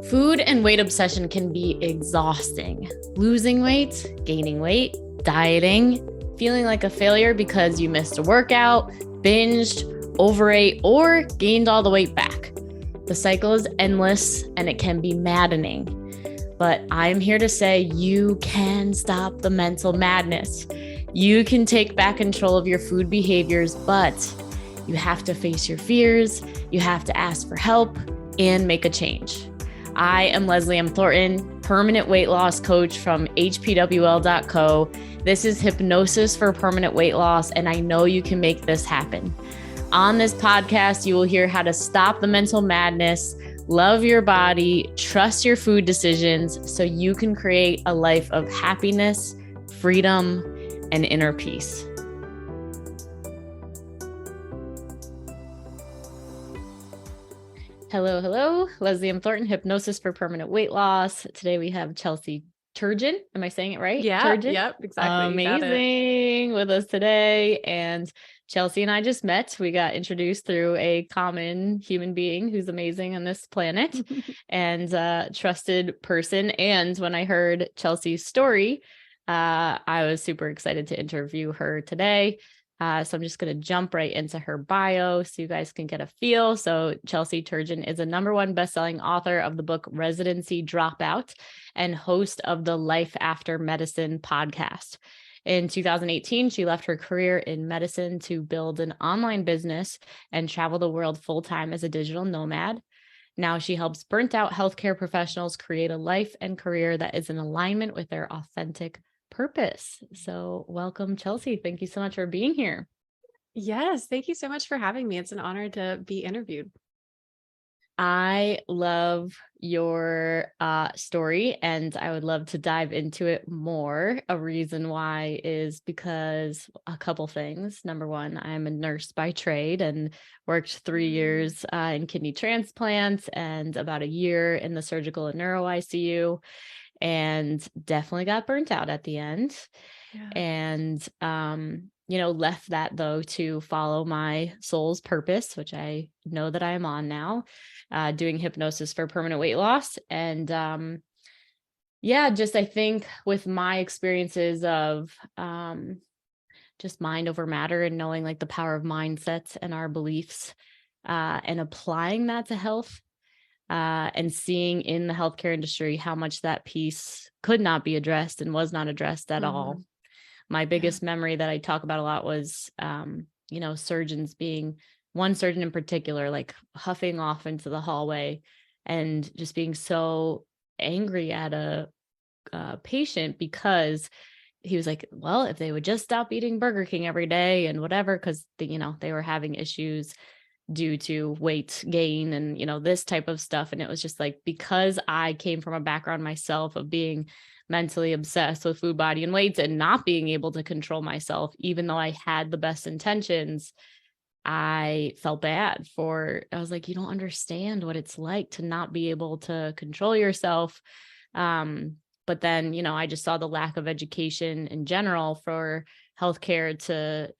Food and weight obsession can be exhausting. Losing weight, gaining weight, dieting, feeling like a failure because you missed a workout, binged, overate, or gained all the weight back. The cycle is endless and it can be maddening. But I'm here to say you can stop the mental madness. You can take back control of your food behaviors, but you have to face your fears, you have to ask for help, and make a change. I am Leslie M. Thornton, permanent weight loss coach from hpwl.co. This is Hypnosis for Permanent Weight Loss, and I know you can make this happen. On this podcast, you will hear how to stop the mental madness, love your body, trust your food decisions so you can create a life of happiness, freedom, and inner peace. Hello. Leslie M. Thornton, Hypnosis for Permanent Weight Loss. Today we have Chelsea Turgeon. Am I saying it right? Yeah. Turgeon? Yep. Exactly. Amazing with us today. And Chelsea and I just met. We got introduced through a common human being who's amazing on this planet and trusted person. And when I heard Chelsea's story, I was super excited to interview her today. So I'm just going to jump right into her bio so you guys can get a feel. So Chelsea Turgeon is a #1 bestselling author of the book Residency Dropout and host of the Life After Medicine podcast. In 2018, she left her career in medicine to build an online business and travel the world full-time as a digital nomad. Now she helps burnt out healthcare professionals create a life and career that is in alignment with their authentic purpose. So welcome, Chelsea. Thank you so much for being here. Yes. Thank you so much for having me. It's an honor to be interviewed. I love your story and I would love to dive into it more. A reason why is because a couple things. Number one, I'm a nurse by trade and worked 3 years in kidney transplants and about a year in the surgical and neuro ICU. And definitely got burnt out at the end. Yeah. And, left that though to follow my soul's purpose, which I know that I am on now, doing hypnosis for permanent weight loss. And, I think with my experiences of, just mind over matter and knowing like the power of mindsets and our beliefs, and applying that to health, and seeing in the healthcare industry how much that piece could not be addressed and was not addressed at all. My biggest memory that I talk about a lot was, surgeons being one surgeon in particular, like huffing off into the hallway and just being so angry at a patient because he was like, well, if they would just stop eating Burger King every day and whatever, because they were having issues due to weight gain and, this type of stuff. And it was just like, because I came from a background myself of being mentally obsessed with food, body, and weight and not being able to control myself, even though I had the best intentions, I felt bad I was like, you don't understand what it's like to not be able to control yourself. But then, I just saw the lack of education in general for healthcare to,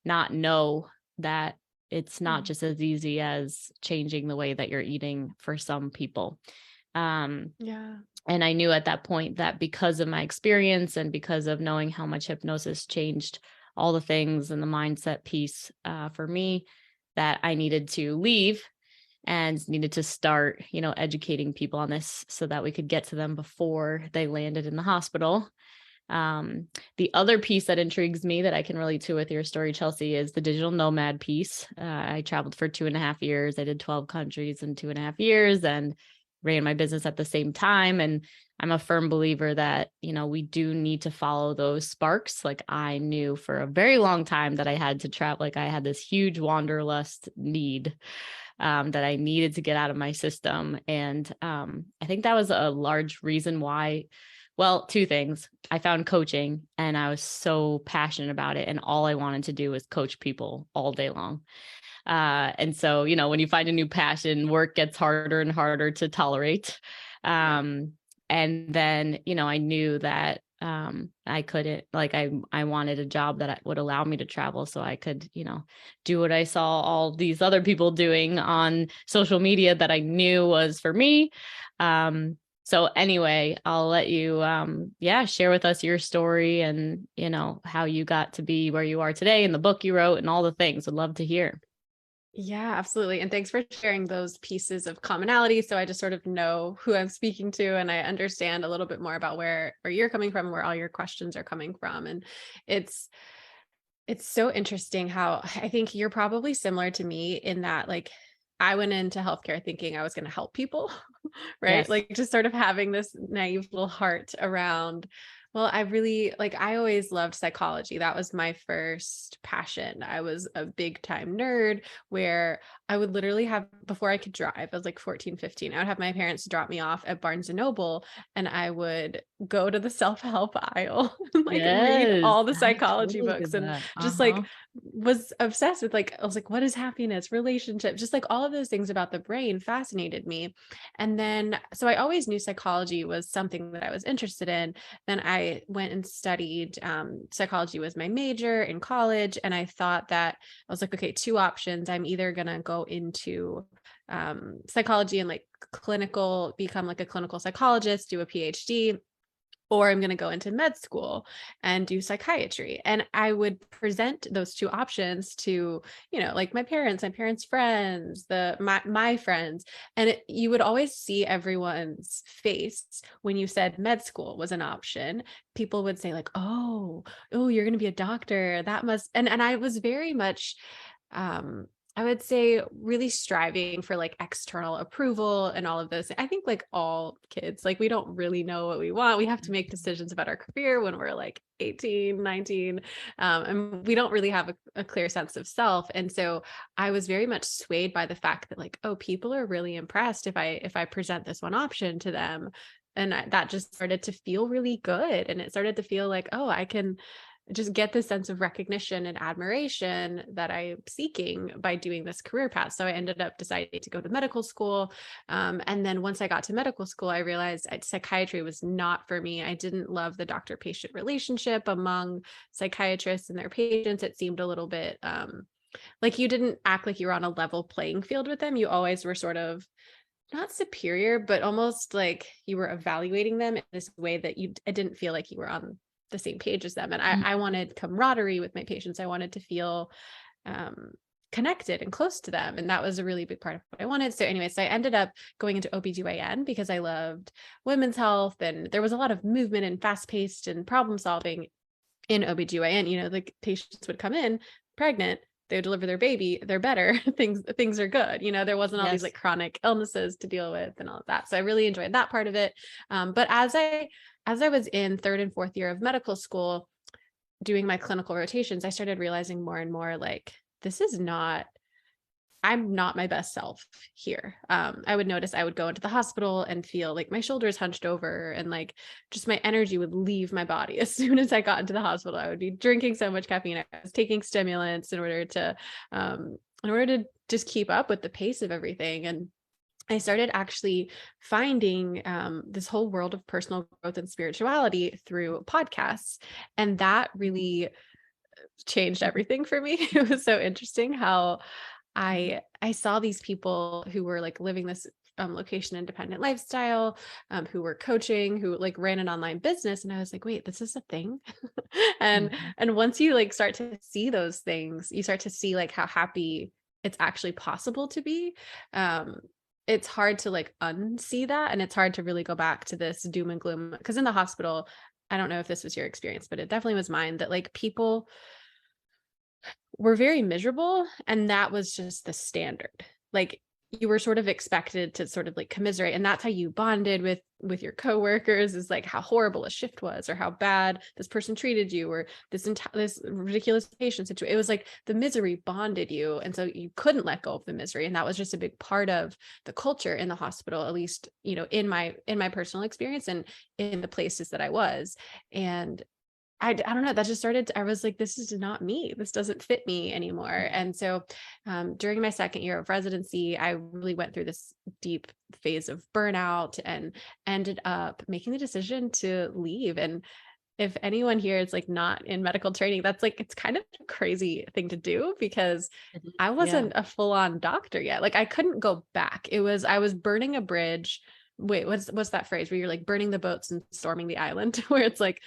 not know that it's not just as easy as changing the way that you're eating for some people. And I knew at that point that because of my experience and because of knowing how much hypnosis changed all the things and the mindset piece for me, that I needed to leave and needed to start, educating people on this so that we could get to them before they landed in the hospital. The other piece that intrigues me that I can relate to with your story, Chelsea, is the digital nomad piece. I traveled for 2.5 years. I did 12 countries in 2.5 years and ran my business at the same time. And I'm a firm believer that, we do need to follow those sparks. Like I knew for a very long time that I had to travel. Like I had this huge wanderlust need that I needed to get out of my system. And I think that was a large reason why. Well, two things. I found coaching and I was so passionate about it. And all I wanted to do was coach people all day long. And so, when you find a new passion, work gets harder and harder to tolerate. And then, I knew that I couldn't, like, I wanted a job that would allow me to travel so I could, do what I saw all these other people doing on social media that I knew was for me. So anyway, I'll let you, yeah, share with us your story and, how you got to be where you are today and the book you wrote and all the things. Would love to hear. Yeah, absolutely. And thanks for sharing those pieces of commonality. So I just sort of know who I'm speaking to, and I understand a little bit more about where you're coming from, where all your questions are coming from. And it's it's so interesting how I think you're probably similar to me in that, like, I went into healthcare thinking I was going to help people, right? Yes. Like, just sort of having this naive little heart around, well, I really like, I always loved psychology. That was my first passion. I was a big time nerd where I would literally have, before I could drive, I was like 14, 15, I would have my parents drop me off at Barnes and Noble, and I would go to the self-help aisle and like read Yes, all the I psychology totally books, did and that. just Uh-huh. like was obsessed with, like, I was like, what is happiness, relationship, just like all of those things about the brain fascinated me. And then, so I always knew psychology was something that I was interested in. Then I went and studied, psychology was my major in college. And I thought that I was like, okay, two options. I'm either going to go into psychology and like clinical, become like a clinical psychologist, do a PhD, or I'm going to go into med school and do psychiatry. And I would present those two options to, like my parents' friends, my friends, and you would always see everyone's face when you said med school was an option. People would say like, "Oh, you're going to be a doctor. That must," and I was very much, um I would say, really striving for like external approval and all of this. I think like all kids, like we don't really know what we want. We have to make decisions about our career when we're like 18, 19, and we don't really have a clear sense of self. And so I was very much swayed by the fact that like, oh, people are really impressed if I present this one option to them. And that just started to feel really good. And it started to feel like, oh, I can just get this sense of recognition and admiration that I'm seeking by doing this career path. So I ended up deciding to go to medical school. And then once I got to medical school, I realized psychiatry was not for me. I didn't love the doctor-patient relationship among psychiatrists and their patients. It seemed a little bit like you didn't act like you were on a level playing field with them. You always were sort of not superior, but almost like you were evaluating them in this way that it didn't feel like you were on the same page as them. And Mhm. I wanted camaraderie with my patients. I wanted to feel um, connected and close to them. And that was a really big part of what I wanted. So anyway, so I ended up going into OBGYN because I loved women's health. And there was a lot of movement and fast paced and problem solving in OBGYN. Like patients would come in pregnant, they would deliver their baby, they're better, things are good. There wasn't all these Yes. like chronic illnesses to deal with and all of that. So I really enjoyed that part of it. But as I was in third and fourth year of medical school doing my clinical rotations, I started realizing more and more like, this is not I'm not my best self here. I would notice I would go into the hospital and feel like my shoulders hunched over, and like just my energy would leave my body as soon as I got into the hospital. I would be drinking so much caffeine. I was taking stimulants in order to just keep up with the pace of everything. And I started actually finding this whole world of personal growth and spirituality through podcasts. And that really changed everything for me. It was so interesting how I saw these people who were like living this location independent lifestyle, who were coaching, who like ran an online business, and I was like, wait, this is a thing. and Mhm. and once you like start to see those things, you start to see like how happy it's actually possible to be. Um, it's hard to like unsee that, and it's hard to really go back to this doom and gloom, because in the hospital, I don't know if this was your experience, but it definitely was mine, that like people were very miserable, and that was just the standard. Like, you were sort of expected to sort of like commiserate, and that's how you bonded with your coworkers, is like how horrible a shift was, or how bad this person treated you, or this ridiculous patient situation. It was like the misery bonded you, and so you couldn't let go of the misery, and that was just a big part of the culture in the hospital, at least in my personal experience and in the places that I was. And I don't know, that just I was like, this is not me. This doesn't fit me anymore. And so during my second year of residency, I really went through this deep phase of burnout and ended up making the decision to leave. And if anyone here is like not in medical training, that's like, it's kind of a crazy thing to do because It is, I yeah. wasn't a full-on doctor yet. Like I couldn't go back. I was burning a bridge. Wait, what's that phrase where you're like burning the boats and storming the island where it's like,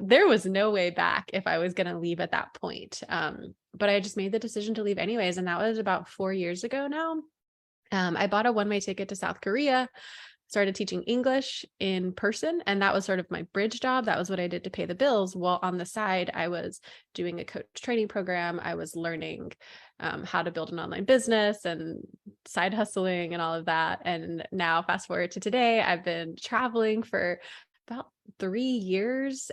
there was no way back if I was going to leave at that point. But I just made the decision to leave anyways. And that was about 4 years ago now. I bought a one-way ticket to South Korea, started teaching English in person, and that was sort of my bridge job. That was what I did to pay the bills. While on the side, I was doing a coach training program. I was learning how to build an online business and side hustling and all of that. And now fast forward to today, I've been traveling for about 3 years,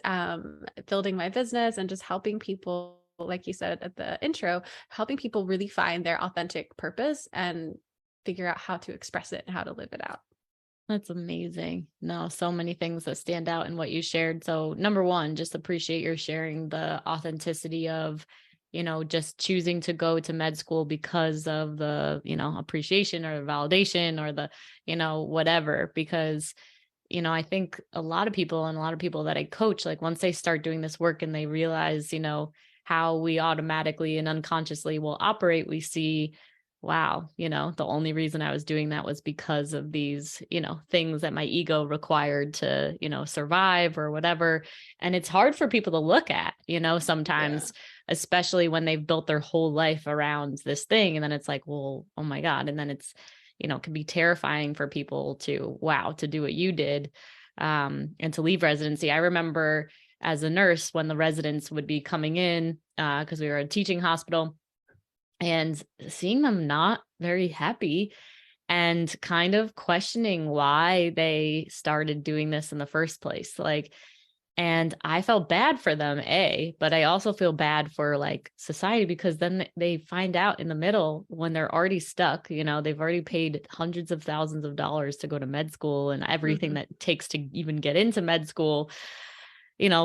building my business and just helping people, like you said at the intro, helping people really find their authentic purpose and figure out how to express it and how to live it out. That's amazing. No, so many things that stand out in what you shared. So number one, just appreciate your sharing the authenticity of, just choosing to go to med school because of the, appreciation or validation or the, whatever, because, I think a lot of people and a lot of people that I coach, like once they start doing this work and they realize, how we automatically and unconsciously will operate, we see, wow, the only reason I was doing that was because of these, things that my ego required to, survive or whatever. And it's hard for people to look at, sometimes, especially when they've built their whole life around this thing. And then it's like, well, oh my God. And then it's, can be terrifying for people to, wow, to do what you did, and to leave residency. I remember as a nurse when the residents would be coming in, because we were a teaching hospital, and seeing them not very happy and kind of questioning why they started doing this in the first place. And I felt bad for them, but I also feel bad for like society, because then they find out in the middle when they're already stuck, they've already paid hundreds of thousands of dollars to go to med school and everything that it takes to even get into med school,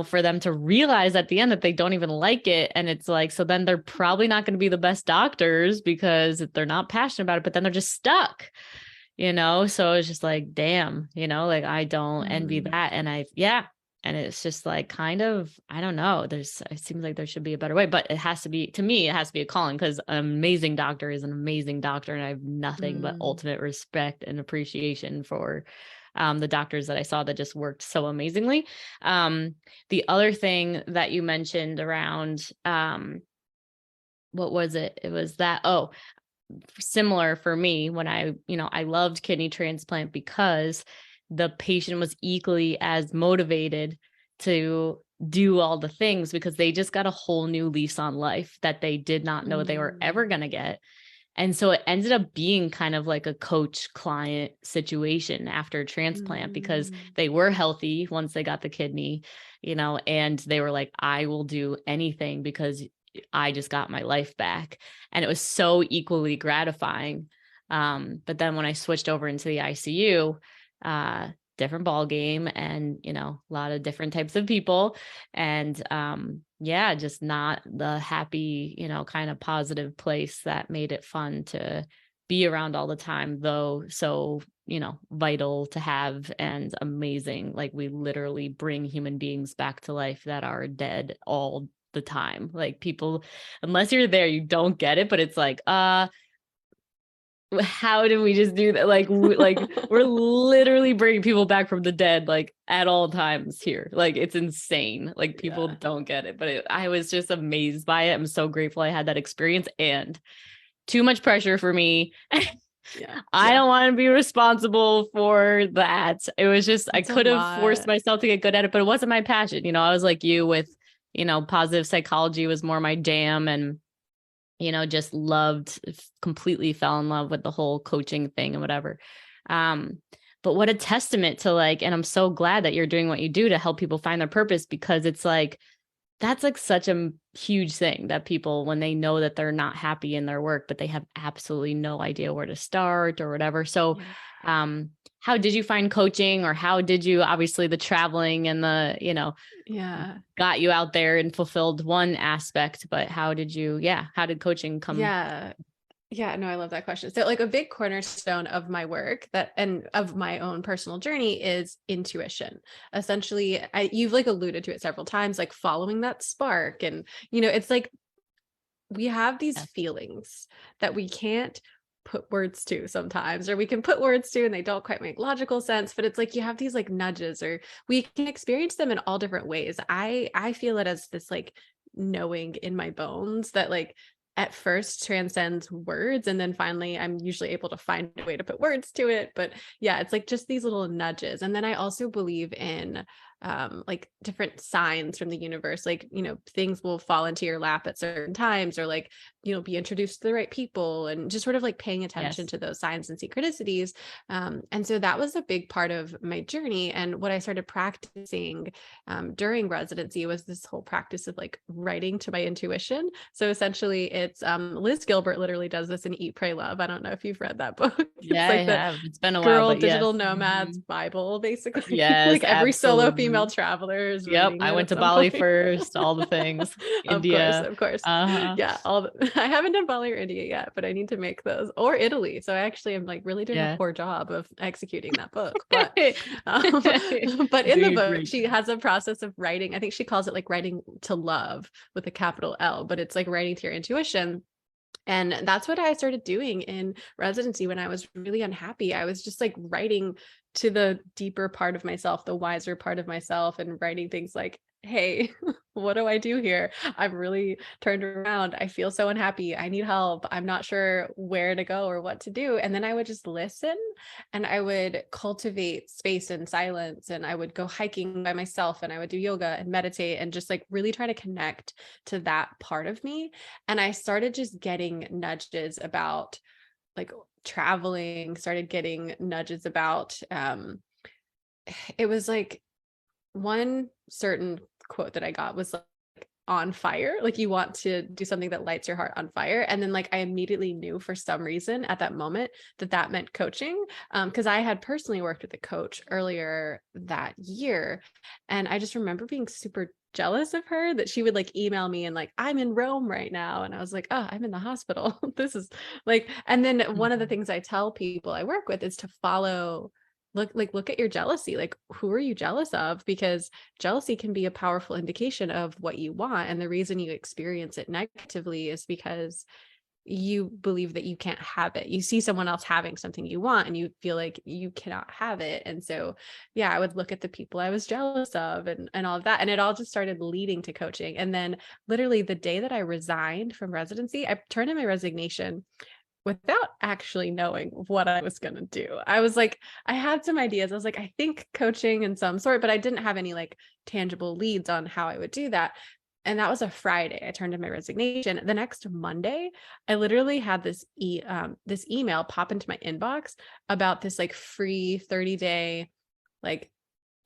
for them to realize at the end that they don't even like it. And it's like, so then they're probably not going to be the best doctors because they're not passionate about it, but then they're just stuck, so it's just like, damn, like I don't envy that. And and it's just like, kind of, I don't know, it seems like there should be a better way, but it has to be, to me, it has to be a calling, because an amazing doctor is an amazing doctor. And I have nothing but ultimate respect and appreciation for the doctors that I saw that just worked so amazingly. The other thing that you mentioned around, what was it? It was that, similar for me when I loved kidney transplant because the patient was equally as motivated to do all the things because they just got a whole new lease on life that they did not know they were ever going to get. And so it ended up being kind of like a coach client situation after transplant, because they were healthy once they got the kidney, and they were like, I will do anything because I just got my life back. And it was so equally gratifying. But then when I switched over into the ICU, different ball game, and a lot of different types of people, and just not the happy, kind of positive place that made it fun to be around all the time, though so vital to have and amazing. Like, we literally bring human beings back to life that are dead all the time. Like, people, unless you're there, you don't get it, but it's like, how did we just do that? Like, we're literally bringing people back from the dead, like at all times here. Like, it's insane. Like, people don't get it, but I was just amazed by it. I'm so grateful I had that experience, and too much pressure for me. I don't want to be responsible for that. It was just, I could have forced myself to get good at it, but it wasn't my passion. I was like you with, positive psychology was more my jam, and just completely fell in love with the whole coaching thing and whatever. But what a testament to and I'm so glad that you're doing what you do to help people find their purpose, because it's like, that's like such a huge thing that people, when they know that they're not happy in their work, but they have absolutely no idea where to start or whatever. So, how did you find coaching, or how did you, obviously the traveling and the, got you out there and fulfilled one aspect, but how did coaching come? Yeah, no, I love that question. So like a big cornerstone of my work that and of my own personal journey is intuition. Essentially, you've like alluded to it several times, like following that spark. And, it's like we have these Yes. feelings that we can't put words to sometimes, or we can put words to and they don't quite make logical sense, but it's like you have these like nudges, or we can experience them in all different ways. I feel it as this like knowing in my bones that like at first transcends words, and then finally I'm usually able to find a way to put words to it. But yeah, it's like just these little nudges. And then I also believe in like different signs from the universe, like things will fall into your lap at certain times, or like be introduced to the right people, and just sort of like paying attention Yes. to those signs and synchronicities. And so that was a big part of my journey. And what I started practicing during residency was this whole practice of like writing to my intuition. So essentially it's Liz Gilbert literally does this in Eat, Pray, Love. I don't know if you've read that book. Yeah, It's I like the have. It's been a while, girl but yes. digital nomads Mhm. Bible, basically. Yes, Like every solo female absolutely. traveler is Yep. reading I it went at to some Bali point. first, all the things. Of course, India. of course. Uh-huh. Yeah, I haven't done Bali or India yet, but I need to make those, or Italy. So I actually am like really doing a Yeah. poor job of executing that book. But but in the Doing a book, great she job. has a process of writing. I think she calls it like writing to love with a capital L, but it's like writing to your intuition. And that's what I started doing in residency when I was really unhappy. I was just like writing to the deeper part of myself, the wiser part of myself, and writing things like, hey, what do I do here? I'm really turned around. I feel so unhappy. I need help. I'm not sure where to go or what to do. And then I would just listen, and I would cultivate space and silence, and I would go hiking by myself, and I would do yoga and meditate and just like really try to connect to that part of me. And I started just getting nudges about like traveling, started getting nudges about it was like one certain quote that I got was like on fire, like you want to do something that lights your heart on fire. And then like I immediately knew for some reason at that moment that that meant coaching, because I had personally worked with a coach earlier that year, and I just remember being super jealous of her that she would like email me and like, I'm in Rome right now, and I was like, oh, I'm in the hospital. This is like, and then one of the Mhm. things I tell people I work with is to follow, look at your jealousy. Like, who are you jealous of? Because jealousy can be a powerful indication of what you want. And the reason you experience it negatively is because you believe that you can't have it. You see someone else having something you want and you feel like you cannot have it. And so, yeah, I would look at the people I was jealous of and all of that. And it all just started leading to coaching. And then literally the day that I resigned from residency, I turned in my resignation without actually knowing what I was going to do. I was like, I had some ideas. I was like, I think coaching in some sort, but I didn't have any like tangible leads on how I would do that. And that was a Friday. I turned in my resignation. The next Monday, I literally had this email pop into my inbox about this like free 30-day like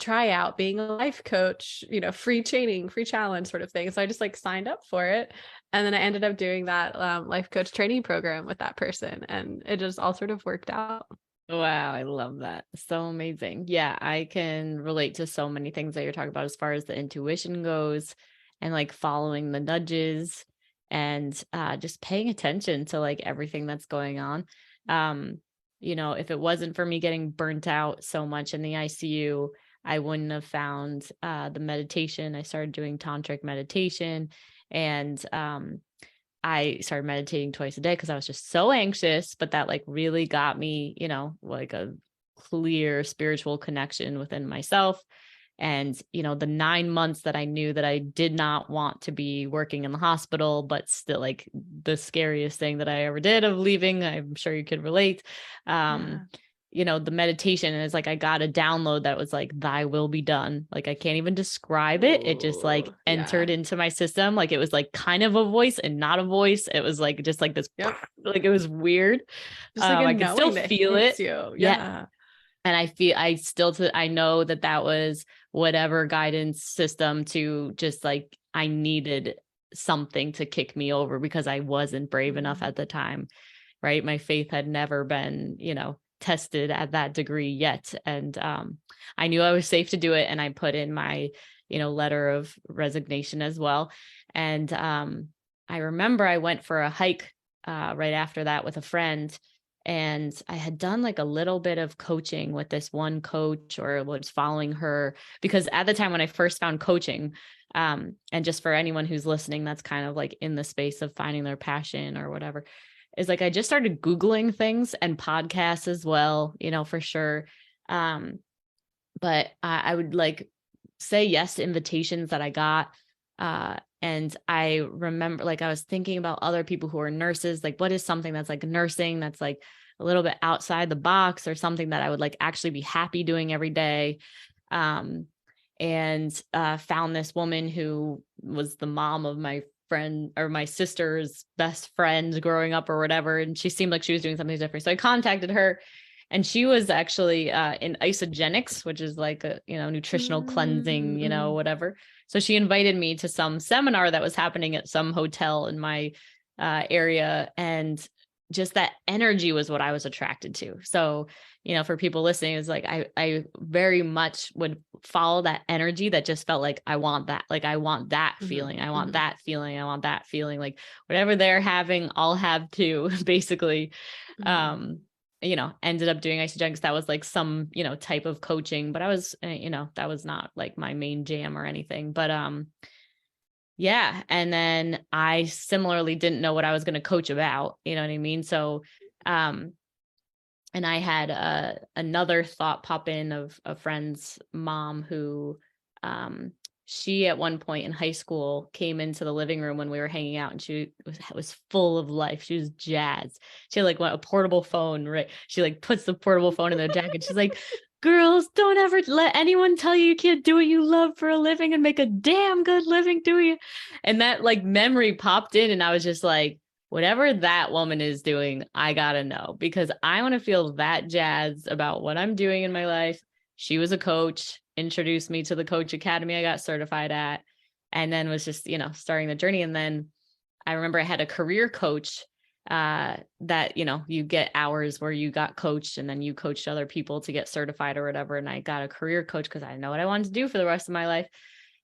try out being a life coach, free training, free challenge sort of thing. So I just like signed up for it. And then I ended up doing that life coach training program with that person. And it just all sort of worked out. Wow, I love that. So amazing. Yeah, I can relate to so many things that you're talking about as far as the intuition goes and like following the nudges and just paying attention to like everything that's going on. Um, if it wasn't for me getting burnt out so much in the ICU, I wouldn't have found the meditation. I started doing tantric meditation, and I started meditating twice a day because I was just so anxious, but that like really got me, like a clear spiritual connection within myself. And, the 9 months that I knew that I did not want to be working in the hospital, but still like the scariest thing that I ever did of leaving, I'm sure you could relate. Yeah. Um, the meditation is like I got a download that was like, thy will be done. Like I can't even describe it. It just like Ooh, entered yeah. into my system. Like it was like kind of a voice and not a voice. It was like just like this, Yep. like it was weird. Just like a I could still knowing that feel hits it. you. Yeah. Yeah. And I know that that was whatever guidance system to just like, I needed something to kick me over because I wasn't brave enough Mm. at the time. Right. My faith had never been, tested at that degree yet. And I knew I was safe to do it. And I put in my, letter of resignation as well. And I remember I went for a hike right after that with a friend. And I had done like a little bit of coaching with this one coach, or was following her, because at the time when I first found coaching, and just for anyone who's listening, that's kind of like in the space of finding their passion or whatever, is like I just started Googling things and podcasts as well, for sure. Um, but I would like say yes to invitations that I got. And I remember like I was thinking about other people who are nurses, like what is something that's like nursing that's like a little bit outside the box, or something that I would like actually be happy doing every day. Um, and found this woman who was the mom of my friend, or my sister's best friend growing up or whatever. And she seemed like she was doing something different. So I contacted her, and she was actually in isogenics, which is like a, nutritional cleansing, Mm-hmm. whatever. So she invited me to some seminar that was happening at some hotel in my area. And just that energy was what I was attracted to. So, for people listening, it's like, I very much would follow that energy that just felt like, I want that. Like, I want that feeling. I want Mm-hmm. that feeling. I want that feeling. Like whatever they're having, I'll have too, basically. Mm-hmm. Um, ended up doing isogenics. That was like some, type of coaching, but I was, that was not like my main jam or anything, but, yeah. And then I similarly didn't know what I was going to coach about, you know what I mean? So, um, and I had, another thought pop in of a friend's mom who, um, she at one point in high school came into the living room when we were hanging out, and she was full of life. She was jazzed. She had like a portable phone, right? She like puts the portable phone in their jacket. She's like, girls, don't ever let anyone tell you can't do what you love for a living and make a damn good living, do you? And that like memory popped in, and I was just like, whatever that woman is doing, I gotta know, because I want to feel that jazzed about what I'm doing in my life. She was a coach, introduced me to the Coach Academy I got certified at, and then was just, starting the journey. And then I remember I had a career coach that, you get hours where you got coached, and then you coached other people to get certified or whatever. And I got a career coach because I know what I wanted to do for the rest of my life.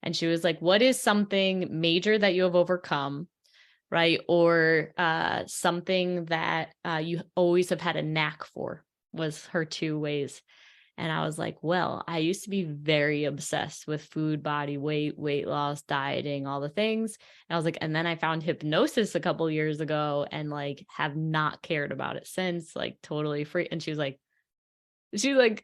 And she was like, what is something major that you have overcome? Right. Or something that you always have had a knack for, was her two ways. And I was like, well, I used to be very obsessed with food, body, weight loss, dieting, all the things. And I was like, and then I found hypnosis a couple years ago, and like have not cared about it since, like totally free. And she lived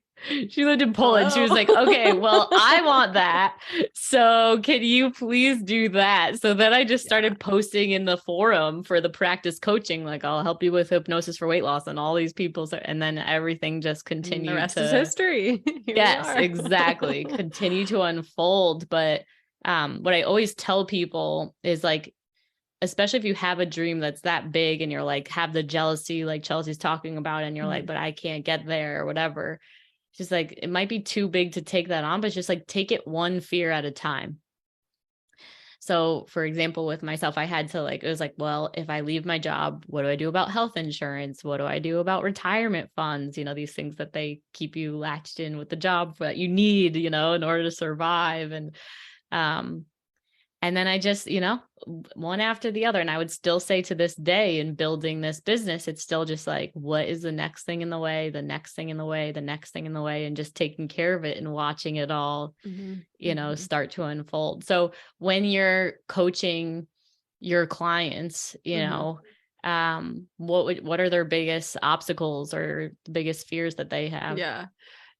in Poland. She was like, okay, well, I Hello. want that. So can you please do that? So then I just Yeah. started posting in the forum for the practice coaching, like, I'll help you with hypnosis for weight loss, and all these people. And then everything just And the continued rest is to, history. Here we yes, are. exactly, continue to unfold. But what I always tell people is like, especially if you have a dream that's that big, and you're like, have the jealousy, like Chelsea's talking about, and you're like, Mhm. but I can't get there or whatever. Just like, it might be too big to take that on, but just like take it one fear at a time. So for example, with myself, I had to like, it was like, well, if I leave my job, what do I do about health insurance? What do I do about retirement funds? These things that they keep you latched in with the job that you need, in order to survive. Um, and then I just, one after the other. And I would still say to this day, in building this business, it's still just like, what is the next thing in the way, the next thing in the way, the next thing in the way, and just taking care of it and watching it all, Mhm. Mhm. start to unfold. So when you're coaching your clients, Mhm. what are their biggest obstacles or the biggest fears that they have? Yeah.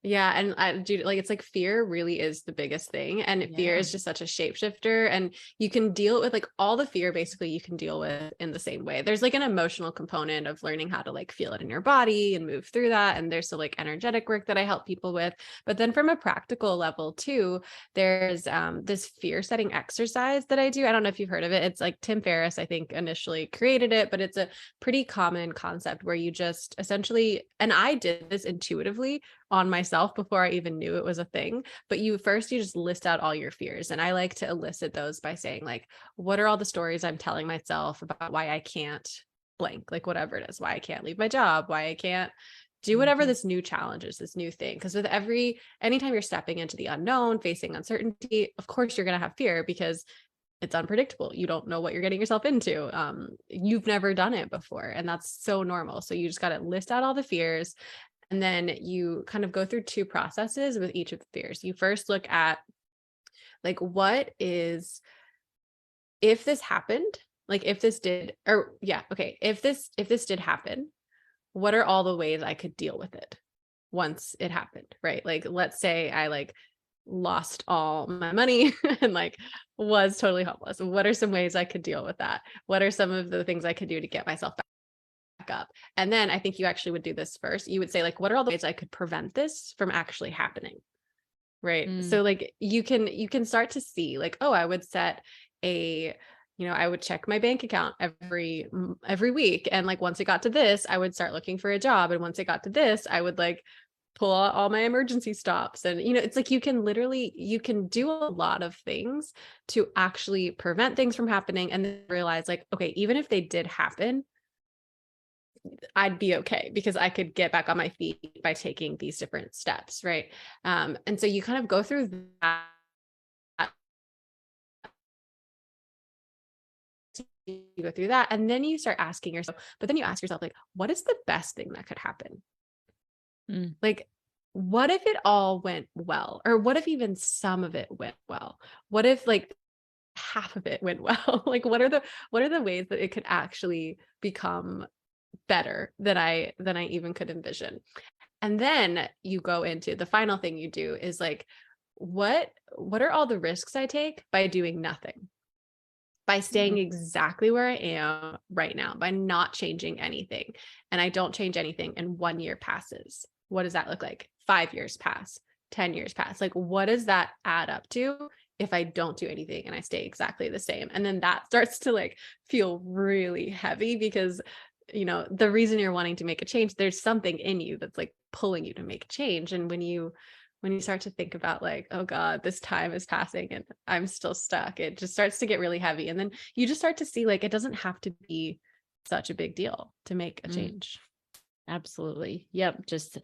Yeah, and I do like it's like fear really is the biggest thing. And fear Yeah. is just such a shapeshifter. And you can deal with like all the fear basically you can deal with in the same way. There's like an emotional component of learning how to like feel it in your body and move through that. And there's still like energetic work that I help people with. But then from a practical level too, there's this fear setting exercise that I do. I don't know if you've heard of it. It's like Tim Ferriss, I think, initially created it, but it's a pretty common concept where you just essentially, and I did this intuitively on myself before I even knew it was a thing. But you just list out all your fears. And I like to elicit those by saying, like, what are all the stories I'm telling myself about why I can't blank, like whatever it is, why I can't leave my job, why I can't do whatever Mhm. this new challenge is, this new thing. Because with anytime you're stepping into the unknown, facing uncertainty, of course you're going to have fear because it's unpredictable. You don't know what you're getting yourself into. You've never done it before, and that's so normal. So you just got to list out all the fears, and then you kind of go through two processes with each of the fears. You first look at like, what is, if this happened, like if this did, or yeah, okay, if this did happen, what are all the ways I could deal with it once it happened, right? Like, let's say I like lost all my money and like was totally homeless. What are some ways I could deal with that? What are some of the things I could do to get myself back up? And then I think you actually would do this first. You would say like, what are all the ways I could prevent this from actually happening? Right. Mm, So like you can start to see like, oh, I would set a, I would check my bank account every week. And like once it got to this, I would start looking for a job. And once it got to this, I would like pull out all my emergency stops. And it's like you can do a lot of things to actually prevent things from happening, and then realize like, okay, even if they did happen, I'd be okay because I could get back on my feet by taking these different steps. Right. And so you kind of go through that. You go through that, and then you start asking yourself, but then you ask yourself, like, what is the best thing that could happen? mm, Like, what if it all went well? Or what if even some of it went well? What if like half of it went well? Like, what are the ways that it could actually become better than I even could envision? And then you go into the final thing you do is like, what are all the risks I take by doing nothing? By staying mm, exactly where I am right now, by not changing anything. And I don't change anything, and 1 year passes. What does that look like? 5 years pass, 10 years pass. Like, what does that add up to if I don't do anything and I stay exactly the same? And then that starts to like feel really heavy because, the reason you're wanting to make a change, there's something in you that's like pulling you to make a change. And when you start to think about like, oh God, this time is passing and I'm still stuck, it just starts to get really heavy. And then you just start to see like, it doesn't have to be such a big deal to make a mm. change. Absolutely. Yep. Just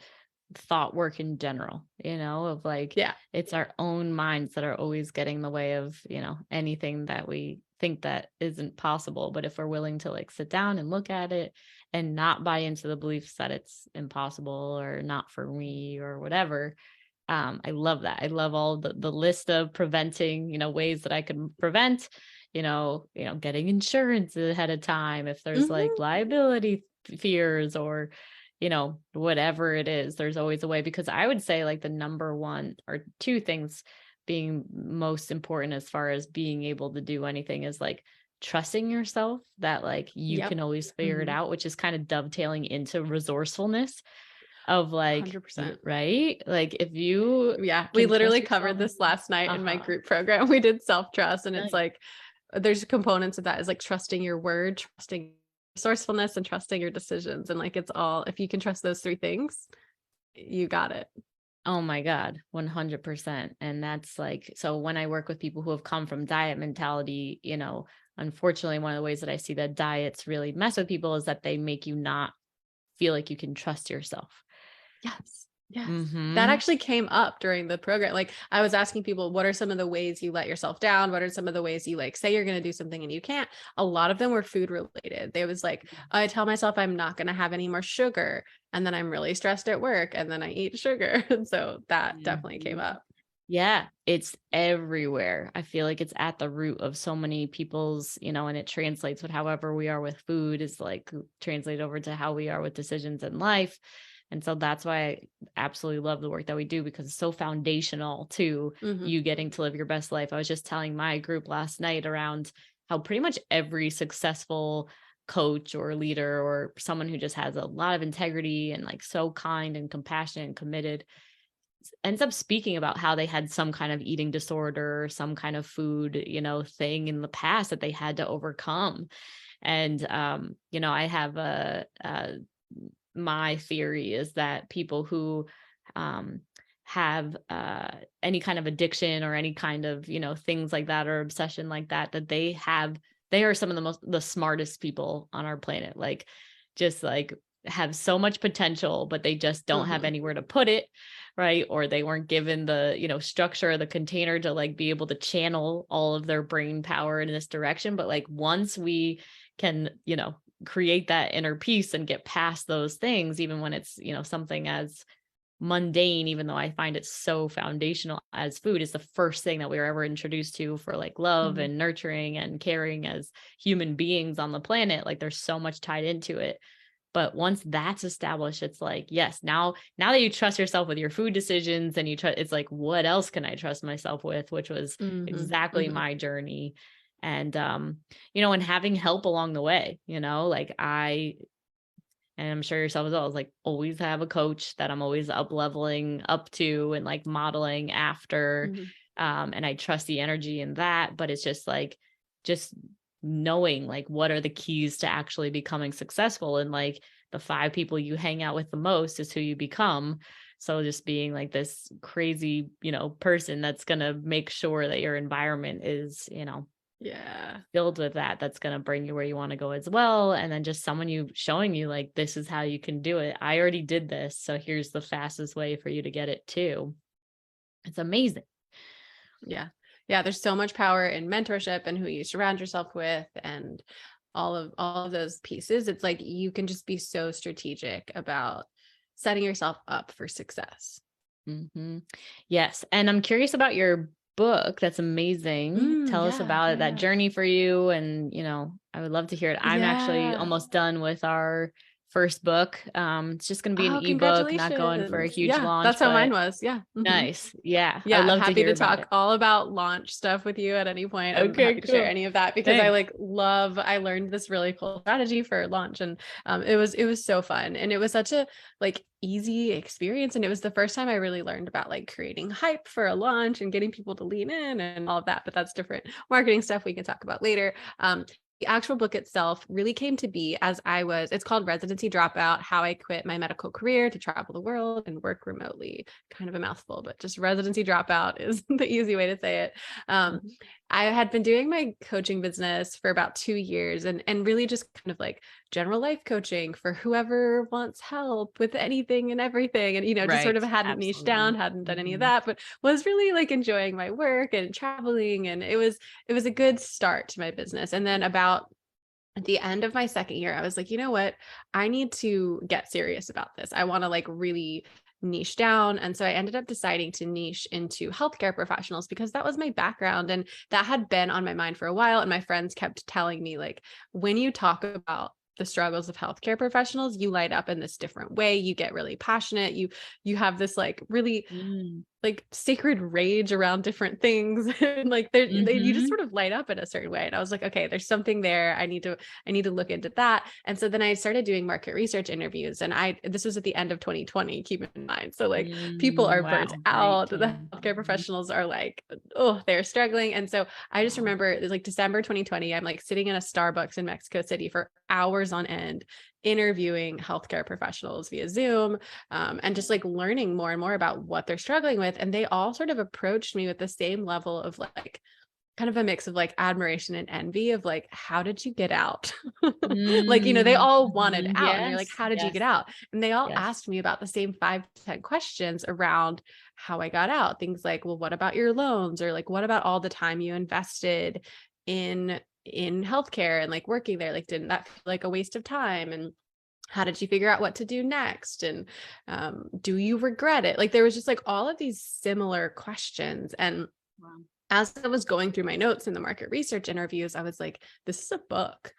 thought work in general, of like, Yeah. it's our own minds that are always getting in the way of, anything that we think that isn't possible. But if we're willing to like sit down and look at it and not buy into the beliefs that it's impossible or not for me or whatever, I love that. I love all the list of preventing, ways that I can prevent, getting insurance ahead of time if there's like Mhm. liability fears or whatever it is, there's always a way. Because I would say like the number one or two things being most important as far as being able to do anything is like trusting yourself that like you Yep. can always figure it Mhm. out, which is kind of dovetailing into resourcefulness of like, 100%. right? Like if you Yeah. We can trust literally covered yourself, this last night in my uh-huh. group program. We did self-trust, and it's Nice. like, there's components of that is like trusting your word, trusting resourcefulness, and trusting your decisions. And like, it's all, if you can trust those three things, you got it. Oh my God, 100%. And that's like, so when I work with people who have come from diet mentality, unfortunately, one of the ways that I see that diets really mess with people is that they make you not feel like you can trust yourself. Yes. Yes. That Mm-hmm. actually came up during the program. Like, I was asking people, what are some of the ways you let yourself down? What are some of the ways you like say you're going to do something and you can't? A lot of them were food related. They was like, I tell myself I'm not going to have any more sugar, and then I'm really stressed at work, and then I eat sugar. And so that definitely came Mhm. up. Yeah, it's everywhere. I feel like it's at the root of so many people's, and it translates with however we are with food is like translate over to how we are with decisions in life. And so that's why I absolutely love the work that we do because it's so foundational to Hmm. you getting to live your best life. I was just telling my group last night around how pretty much every successful coach or leader or someone who just has a lot of integrity and like so kind and compassionate and committed ends up speaking about how they had some kind of eating disorder or some kind of food, thing in the past that they had to overcome. And, I have my theory is that people who, um, have any kind of addiction or any kind of things like that or obsession like that they are some of the smartest people on our planet, like just like have so much potential, but they just don't have Mhm. anywhere to put it, right? Or they weren't given the, structure or the container to like be able to channel all of their brain power in this direction. But like once we can, create that inner peace and get past those things, even when it's, something as mundane, even though I find it so foundational as food is the first thing that we were ever introduced to for like love Mhm. and nurturing and caring as human beings on the planet. Like there's so much tied into it. But once that's established, it's like, yes, now that you trust yourself with your food decisions and you trust, it's like, what else can I trust myself with? Which was Mhm. exactly Mhm. my journey. And and having help along the way, like and I'm sure yourself as well, is like always have a coach that I'm always up leveling up to and like modeling after. Mhm. And I trust the energy in that, but it's just knowing like what are the keys to actually becoming successful, and like the 5 people you hang out with the most is who you become. So just being like this crazy, person that's going to make sure that your environment is, Yeah. filled with that's going to bring you where you want to go as well. And then just someone you showing you like, this is how you can do it. I already did this. So here's the fastest way for you to get it too. It's amazing. Yeah. Yeah, there's so much power in mentorship and who you surround yourself with and all of those pieces. It's like you can just be so strategic about setting yourself up for success. Hmm. Yes. And I'm curious about your book. That's amazing. Tell us Yeah, about it, yeah, that yeah. journey for you. And, I would love to hear it. I'm actually Yeah. almost done with our first book. It's just going to be an Oh, ebook, not going for a congratulations. huge Yeah, launch, that's how mine but was. Yeah. Mhm. nice. Yeah. I Yeah, would I'm love to happy hear to about talk it. all about launch stuff with you at any point. I'm Okay, happy to share cool. any of that because I Thanks. like I learned this really cool strategy for launch and it was so fun and it was such a like easy experience and it was the first time I really learned about like creating hype for a launch and getting people to lean in and all of that, but that's different marketing stuff we can talk about later. The actual book itself really came to be as it's called Residency Dropout: How I Quit My Medical Career to Travel the World and Work Remotely. Kind of a mouthful, but just Residency Dropout is the easy way to say it. Um, Mhm. I had been doing my coaching business for about 2 years and really just kind of like general life coaching for whoever wants help with anything and everything. And, just sort Right. of hadn't niched Absolutely. down, hadn't done any of Mhm. that, but was really like enjoying my work and traveling. And it was a good start to my business. And then about at the end of my second year, I was like, you know what? I need to get serious about this. I want to like really niche down. And so I ended up deciding to niche into healthcare professionals because that was my background and that had been on my mind for a while. And my friends kept telling me, like, when you talk about the struggles of healthcare professionals, you light up in this different way. You get really passionate. You have this like really Mm. like sacred rage around different things and like you just Mhm. sort of light up in a certain way and I was like, okay, there's something there. I need to look into that. And so then I started doing market research interviews and this was at the end of 2020, keep in mind. So like people Mm. are burnt Wow. Great out, the time. healthcare Mhm. professionals are like, oh, they're struggling. And so I just Wow. remember it was like December 2020, I'm like sitting in a Starbucks in Mexico City for hours on end interviewing healthcare professionals via Zoom, and just like learning more and more about what they're struggling with. And they all sort of approached me with the same level of like kind of a mix of like admiration and envy of like, how did you get out? Like, they Mm. all wanted Mhm. out and they're like, Yes. how did you get Yes. out? And they all Yes. asked me about the same 5 to 10 questions around how I got out. Things like, well, what about your loans? Or like, what about all the time you invested in healthcare and like working there? Like, didn't that feel like a waste of time? And how did you figure out what to do next? And do you regret it? Like there was just like all of these similar questions. And Wow. as I was going through my notes in the market research interviews, I was like, this is a book.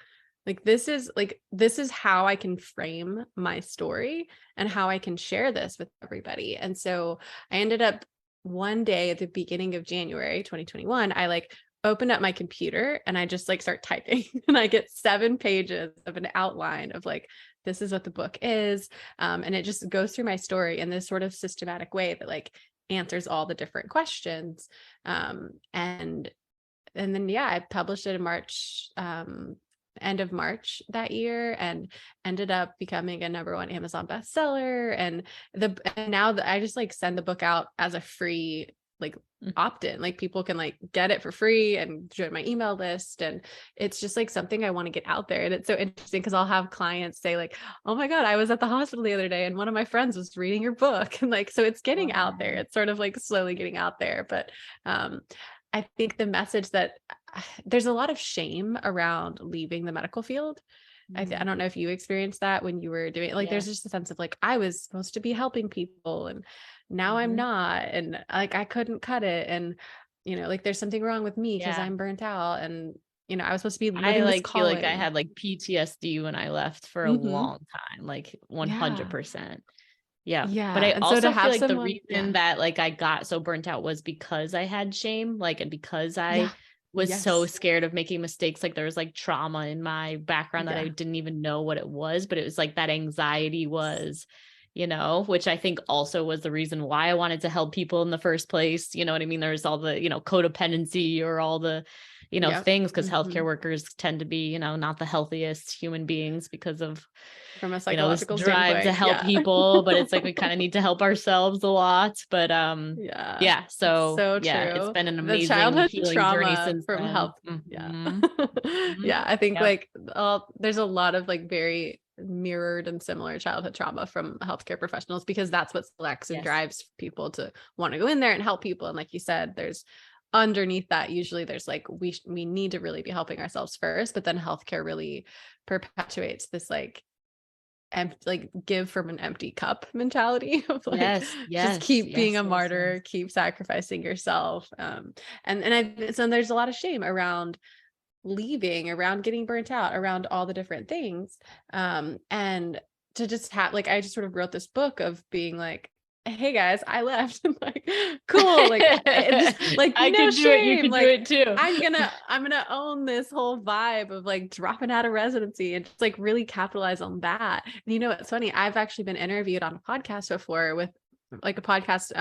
This is how I can frame my story and how I can share this with everybody. And so I ended up one day at the beginning of January 2021, I like opened up my computer and I just like start typing and I get 7 pages of an outline of like, this is what the book is. And it just goes through my story in this sort of systematic way that like answers all the different questions. And then yeah, I published it in March, end of March that year, and ended up becoming a #1 Amazon bestseller. And now that I just like send the book out as a free like Mm. opt-in, like people can like get it for free and join my email list. And it's just like something I want to get out there. And it's so interesting because I'll have clients say like, oh my God, I was at the hospital the other day and one of my friends was reading your book. And like, so it's getting out there. Wow. It's sort of like slowly getting out there. But I think the message that there's a lot of shame around leaving the medical field. I Mm. don't know if you experienced that when you were doing, like, there's Yeah. just a sense of like, I was supposed to be helping people and now I'm Mhm. not. And like, I couldn't cut it. And, like there's something wrong with me because Yeah. I'm burnt out. And, I was supposed to be I living this like feel like I calling. had like PTSD when I left for a Hmm. long time, like Yeah. 100%. Yeah. But Yeah. I And so to also feel have like the someone, reason that like I got so burnt out was because I had shame, like, and because yeah. I was so Yes. scared of making mistakes. Like there was like trauma in my background that I Yeah. didn't even know what it was, but it was like that anxiety was, which I think also was the reason why I wanted to help people in the first place. You know what I mean? There's all the, codependency or all the, Yep. things, because Hmm. healthcare workers tend to be, not the healthiest human beings because of From a this psychological drive to standpoint. help Yeah. people, but it's like we kind of need to help ourselves a lot. But Yeah, yeah, it's so so yeah, it's true. been an The amazing childhood healing journey trauma since from then. health. Yeah. Mhm. Mhm. Yeah, I think Yep. like there's a lot of like very mirrored and similar childhood trauma from healthcare professionals because that's what selects and Yes. drives people to want to go in there and help people. And like you said, there's underneath that usually there's like we need to really be helping ourselves first, but then healthcare really perpetuates this like like give from an empty cup mentality of like Yes. just Yes. keep being Yes. a Yes. martyr, Yes. keep sacrificing yourself. And so there's a lot of shame around leaving, around getting burnt out, around all the different things. And to just have like I just sort of wrote this book of being like, hey guys, I left. And like, cool, like it just like I no could do it. You shame, could do like it too. I'm gonna own this whole vibe of like dropping out of residency and just like really capitalize on that. And it's funny, I've actually been interviewed on a podcast before with like a podcast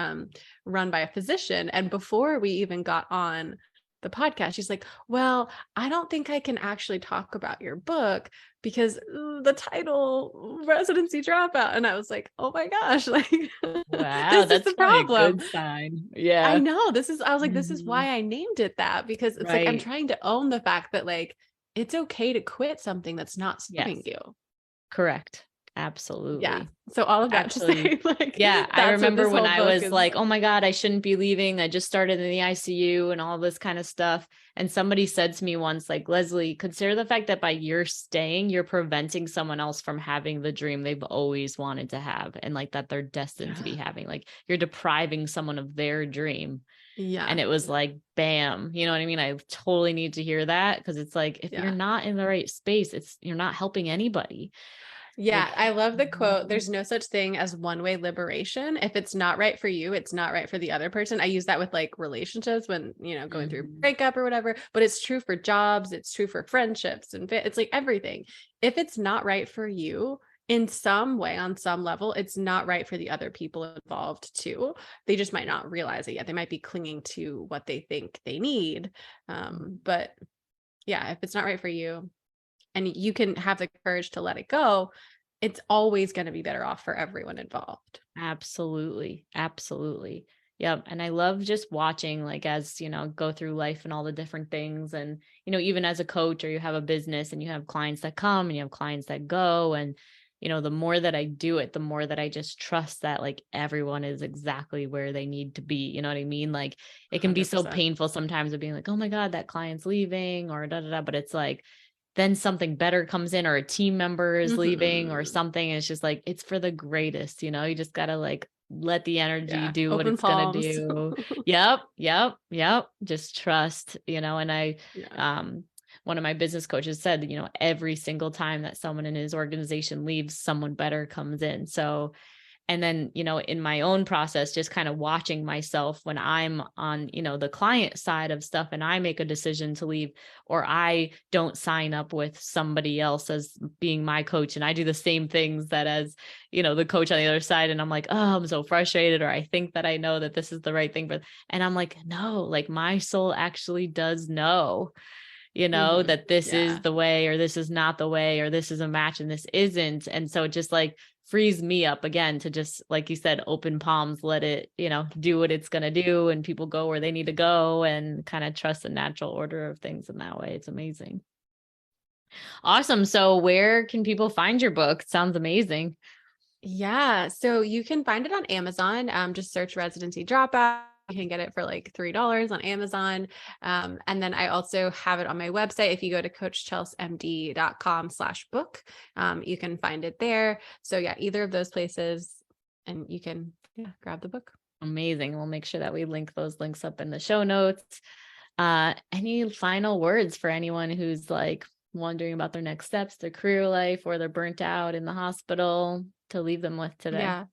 run by a physician, and before we even got on the podcast, she's like, well, I don't think I can actually talk about your book because the title residency dropout. And I was like, oh my gosh, like Wow, this is the that's probably a problem. good sign. I Yeah. know I was like, this is Mhm. why I named it that, because it's like I'm Right. trying to own the fact that like it's okay to quit something that's not serving Yes. you. Correct. Yeah. Absolutely. So all of that to Actually, say, like, yeah, I that's what remember this when whole I book was is. like, "Oh my God, I shouldn't be leaving. I just started in the ICU and all this kind of stuff." And somebody said to me once, like, "Leslie, consider the fact that by your staying, you're preventing someone else from having the dream they've always wanted to have and like that they're destined to be Yeah. having. Like you're depriving someone of their dream." And Yeah. it was like, bam, you know what I mean? I totally need to hear that because it's like if you're Yeah. not in the right space, you're not helping anybody. Yeah, Like, I love the quote. mhm. There's no such thing as one-way liberation. If it's not right for you, it's not right for the other person. I use that with like relationships when, going through Mhm. breakup or whatever, but it's true for jobs, it's true for friendships and it's like everything. If it's not right for you in some way, on some level, it's not right for the other people involved too. They just might not realize it yet. They might be clinging to what they think they need. But yeah, if it's not right for you, and you can have the courage to let it go, it's always going to be better off for everyone involved. Absolutely. Absolutely. Yep. And I love just watching, like, as, go through life and all the different things. And, even as a coach or you have a business and you have clients that come and you have clients that go. And, the more that I do it, the more that I just trust that like everyone is exactly where they need to be. You know what I mean? Like it can be so 100%. painful sometimes of being like, oh my God, that client's leaving or da da da. But it's like, then something better comes in or a team member is leaving or Mhm. something. It's just like, it's for the greatest, you just got to like let the energy Yeah. do what Open it's going to palms. do. Yep. Yep. Yep. Just trust, and Yeah. um, one of my business coaches said, every single time that someone in his organization leaves, someone better comes in. So, and then in my own process, just kind of watching myself when I'm on the client side of stuff and I make a decision to leave, or I don't sign up with somebody else as being my coach and I do the same things that as the coach on the other side, and I'm like, oh, I'm so frustrated, or I think that I know that this is the right thing, but and I'm like, no, like my soul actually does know, that this Yeah. is the way, or this is not the way, or this is a match and this isn't. And so it just like frees me up again to just, like you said, open palms, let it, do what it's going to do, and people go where they need to go, and kind of trust the natural order of things in that way. It's amazing. Awesome. So where can people find your book? It sounds amazing. Yeah. So you can find it on Amazon. Just search Residency Dropout. You can get it for like $3 on Amazon. And then I also have it on my website. If you go to coachchelsemd.com/book, you can find it there. So yeah, either of those places, and you can grab the book. Amazing. We'll make sure that we link those links up in the show notes. Any final words for anyone who's like wondering about their next steps, their career life, or they're burnt out in the hospital, to leave them with today? Yeah.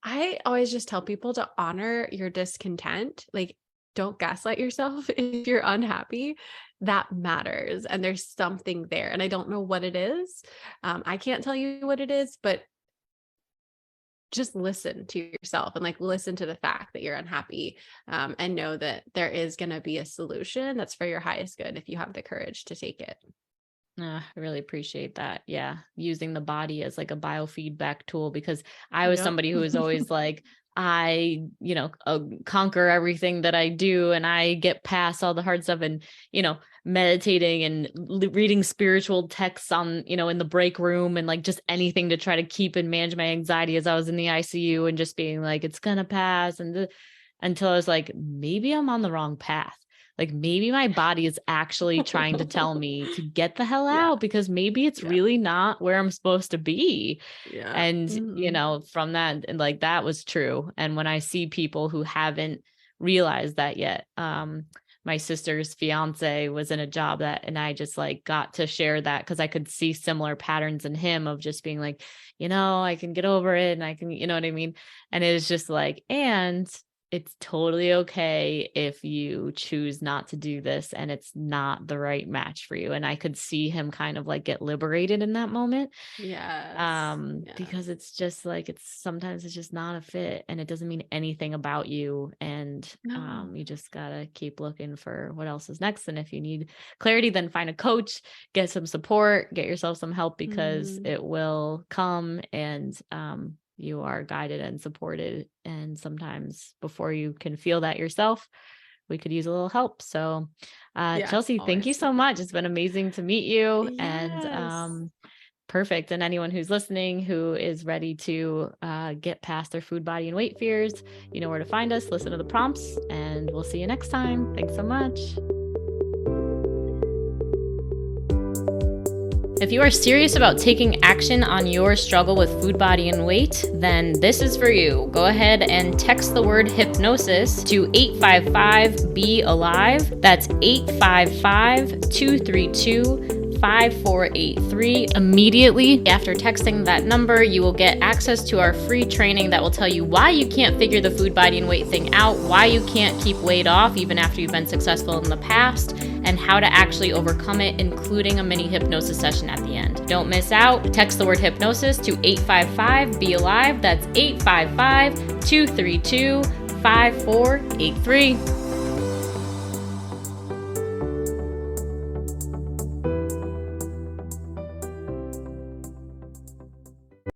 I always just tell people to honor your discontent. Like, don't gaslight yourself. If you're unhappy, that matters. And there's something there. And I don't know what it is. I can't tell you what it is, but just listen to yourself and like listen to the fact that you're unhappy, and know that there is going to be a solution that's for your highest good if you have the courage to take it. I really appreciate that. Yeah. Using the body as like a biofeedback tool, because I was Yep. somebody who was always like, I, conquer everything that I do, and I get past all the hard stuff, and, meditating and reading spiritual texts on, in the break room, and like just anything to try to keep and manage my anxiety as I was in the ICU, and just being like, it's going to pass. And until I was like, maybe I'm on the wrong path. Like maybe my body is actually trying to tell me to get the hell Yeah. out, because maybe it's Yeah. really not where I'm supposed to be. Yeah. And, Mhm. from that, and like that was true. And when I see people who haven't realized that yet, my sister's fiance was in a job and I just like got to share that because I could see similar patterns in him of just being like, I can get over it, and I can, you know what I mean? And it was just like, and it's totally okay if you choose not to do this and it's not the right match for you. And I could see him kind of like get liberated in that moment. Yes. Because it's just like, sometimes it's just not a fit, and it doesn't mean anything about you. And No. you just gotta keep looking for what else is next. And if you need clarity, then find a coach, get some support, get yourself some help, because Mhm. it will come. And you are guided and supported. And sometimes before you can feel that yourself, we could use a little help. So, Yeah, Chelsea, thank you always. so much. It's been amazing to meet you. And Yes. perfect. And anyone who's listening who is ready to get past their food, body, and weight fears, you know where to find us. Listen to the prompts, and we'll see you next time. Thanks so much. If you are serious about taking action on your struggle with food, body, and weight, then this is for you. Go ahead and text the word hypnosis to 855-BE-ALIVE. That's 855-232-5483. Immediately after texting that number, you will get access to our free training that will tell you why you can't figure the food, body, and weight thing out, why you can't keep weight off even after you've been successful in the past, and how to actually overcome it, including a mini hypnosis session at the end. Don't miss out. Text the word hypnosis to 855-BE-ALIVE. That's 855-232-5483.